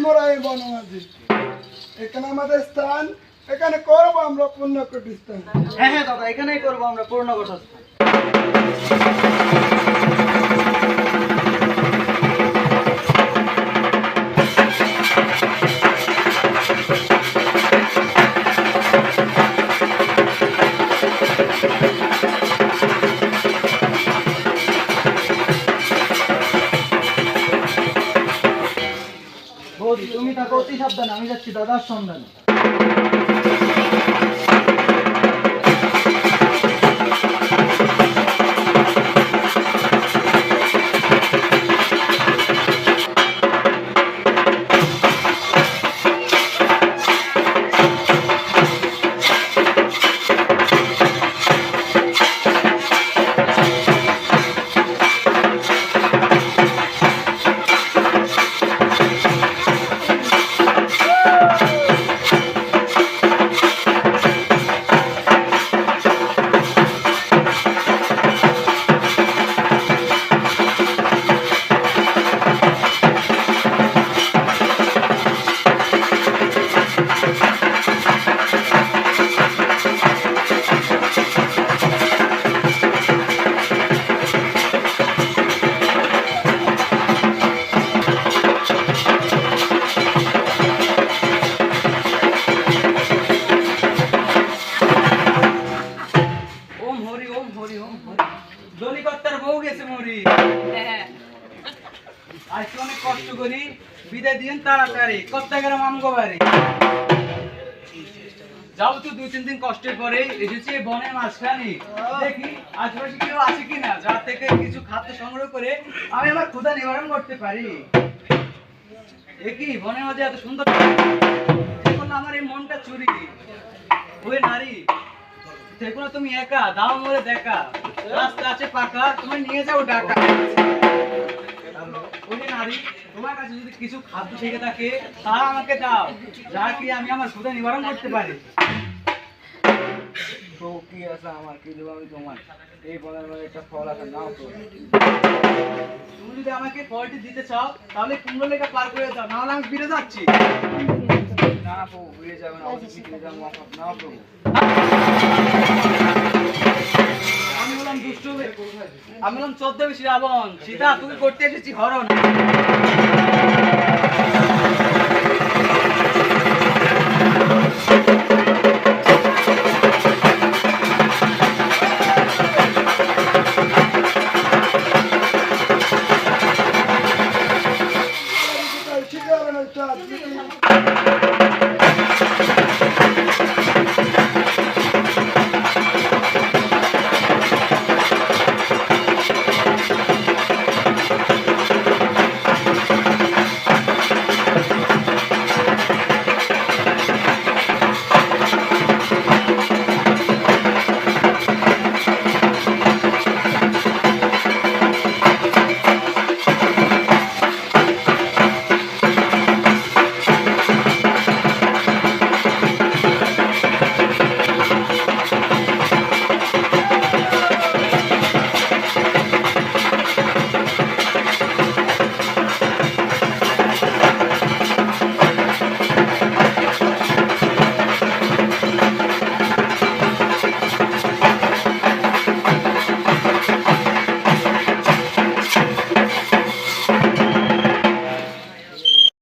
মোরা এই বনমাঝি, এখানে আমাদের স্থান, এখানে করবো আমরা পূর্ণ প্রতিষ্ঠান। হ্যাঁ হ্যাঁ দাদা, এখানেই করবো আমরা পূর্ণ ঘটস্থান। বৌদি তুমি থাকো অতি সাবধানে, আমি যাচ্ছি দাদার সন্ধানে। দলিকর্তার বউ গেছে মরি। আজকে অনেক কষ্ট করি, বিদায় দিন তাড়াতাড়ি, কর্তাগ্রাম আমগো বাড়ি। যাও তো 2-3 দিন কষ্টের পরে এসেছি বনের মাঝখানে, দেখি আশেপাশে কেউ আছে কিনা, যার থেকে কিছু খাদ্য সংগ্রহ করে আমি আমার ক্ষুধা নিবারণ করতে পারি। দেখি বনের মাঝে এত সুন্দর, এখন আমার এই মনটা চুরি ওই নারী, দেখো তুমি একা দাও মরে দেখা, রাস্তা আছে পাকা, তুমি নিয়ে যাও ঢাকা। ওই নারী, তোমার কাছে যদি কিছু খাদ্য থেকে থাকে তা আমাকে দাও, যা কি আমি আমার ক্ষুধা নিবারণ করতে পারি। তো কি আছে আমার, কি দেবো আমি তোমার, এই বনের মধ্যে একটা ফল আছে, নাও তো। তুমি যদি আমাকে ফলটি দিতে চাও তাহলে কুমড়ো লেখা পার করে দাও, নাহলে আমি ফিরে যাচ্ছি। না প্রভু, ফিরে যাবে না, অবশ্যই ফিরে যাবো, না প্রভু। আমি বললাম দুষ্ট, আমি বললাম 14 রাবণ, সীতা তুমি করতে এসেছি হরণ।